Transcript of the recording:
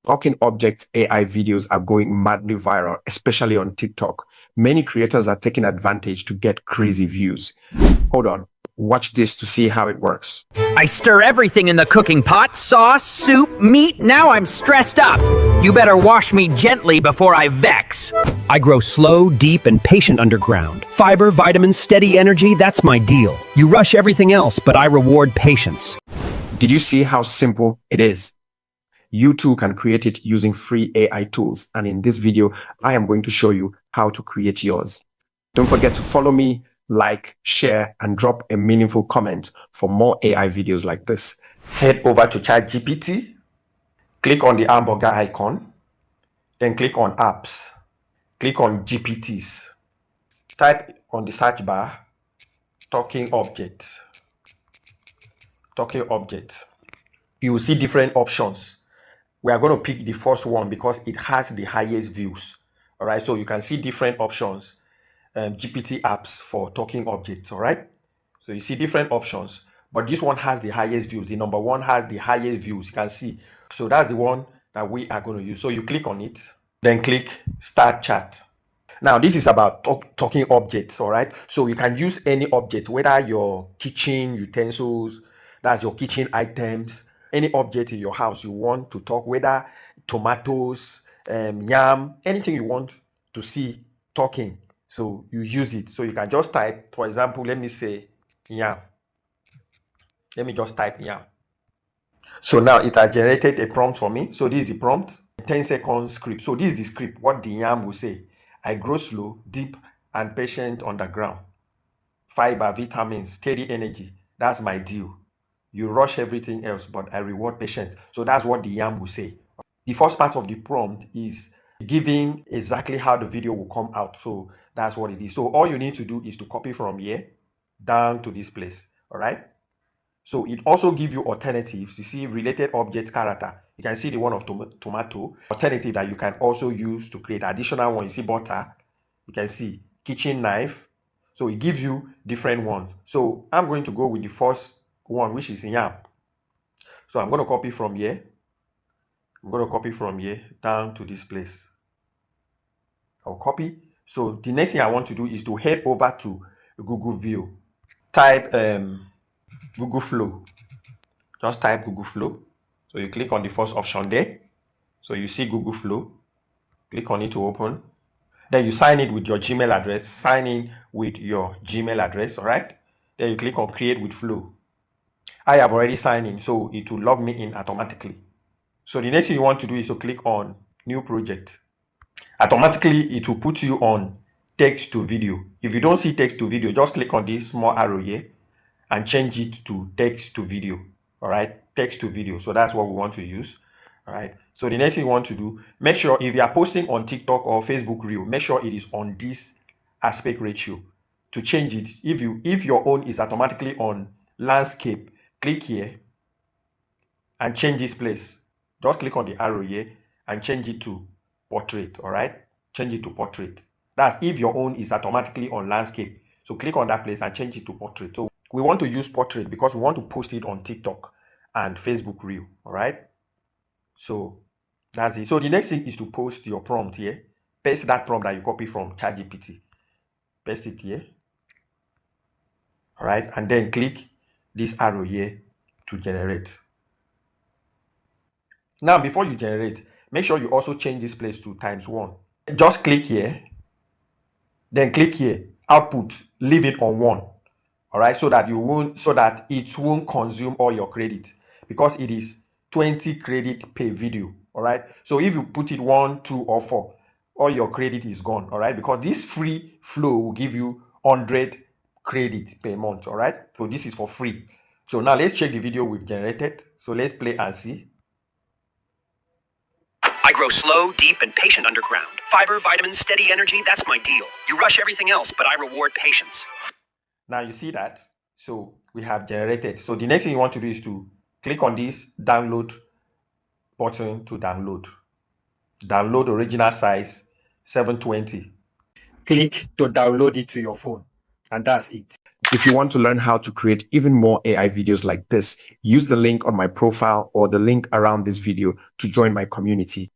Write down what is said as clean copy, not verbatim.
Talking objects AI videos are going madly viral, especially on TikTok. Many creators are taking advantage to get crazy views. Hold on, watch this to see how it works. I stir everything in the cooking pot, sauce, soup, meat, now I'm stressed up. You better wash me gently before I vex. I grow slow, deep, and patient underground. Fiber, vitamins, steady energy, that's my deal. You rush everything else, but I reward patience. Did you see how simple it is? You too can create it using free AI tools, and in this video, I am going to show you how to create yours. Don't forget to follow me, like, share, and drop a meaningful comment for more AI videos like this. Head over to ChatGPT, click on the hamburger icon, then click on apps, click on GPTs. Type on the search bar, talking object. Talking object. You will see different options. We are going to pick the first one because it has the highest views. All right, so you can see different options, GPT apps for talking objects. All right, so you see different options, but this one has the highest views. The number one has the highest views. You can see. So that's the one that we are going to use. So you click on it, then click Start Chat. Now, this is about talking objects. All right, so you can use any object, whether your kitchen utensils, that's your kitchen items, any object in your house you want to talk, whether tomatoes, yam, anything you want to see talking. So you use it. So you can just type, for example, let me say yam. Let me just type yam. So now it has generated a prompt for me. So this is the prompt, 10-second script. So this is the script, what the yam will say. I grow slow, deep, and patient underground. Fiber, vitamins, steady energy. That's my deal. You rush everything else, but I reward patience. So that's what the yam will say. The first part of the prompt is giving exactly how the video will come out. So that's what it is. So all you need to do is to copy from here down to this place. All right. So it also gives you alternatives. You see related object character. You can see the one of tomato. Alternative that you can also use to create additional one. You see butter. You can see kitchen knife. So it gives you different ones. So I'm going to go with the first one, which is yam. So I'm going to copy from here. I'm going to copy from here down to this place. I'll copy. So the next thing I want to do is to head over to Google View. Type Google Flow. Just type Google Flow. So you click on the first option there. So you see Google Flow. Click on it to open. Then you sign it with your Gmail address. Sign in with your Gmail address. All right. Then you click on Create with Flow. I have already signed in, so it will log me in automatically. So the next thing you want to do is to click on New Project. Automatically, it will put you on text to video. If you don't see text to video, just click on this small arrow here and change it to text to video. All right, text to video. So that's what we want to use. All right. So the next thing you want to do, make sure if you are posting on TikTok or Facebook Reel, make sure it is on this aspect ratio. To change it, if your own is automatically on landscape, click here and change this place. Just click on the arrow here and change it to portrait. All right, change it to portrait. That's if your own is automatically on landscape. So click on that place and change it to portrait. So we want to use portrait because we want to post it on TikTok and Facebook Reel. All right, so that's it. So the next thing is to post your prompt here. Paste that prompt that you copy from ChatGPT. Paste it here. All right, and then click this arrow here to generate. Now, before you generate, make sure you also change this place to ×1. Just click here, then click here, output, leave it on 1. All right, so that it won't consume all your credit because it is 20 credit per video. All right, so if you put it 1, 2, or 4, all your credit is gone. All right, because this free flow will give you 100 credit per month. All right, so this is for free. So now let's check the video we've generated. So let's play and see. I grow slow, deep, and patient underground. Fiber, vitamins, steady energy, that's my deal. You rush everything else, but I reward patience. Now you see that. So we have generated. So the next thing you want to do is to click on this download button to download. Download original size 720. Click to download it to your phone. And that's it. If you want to learn how to create even more AI videos like this, use the link on my profile or the link around this video to join my community.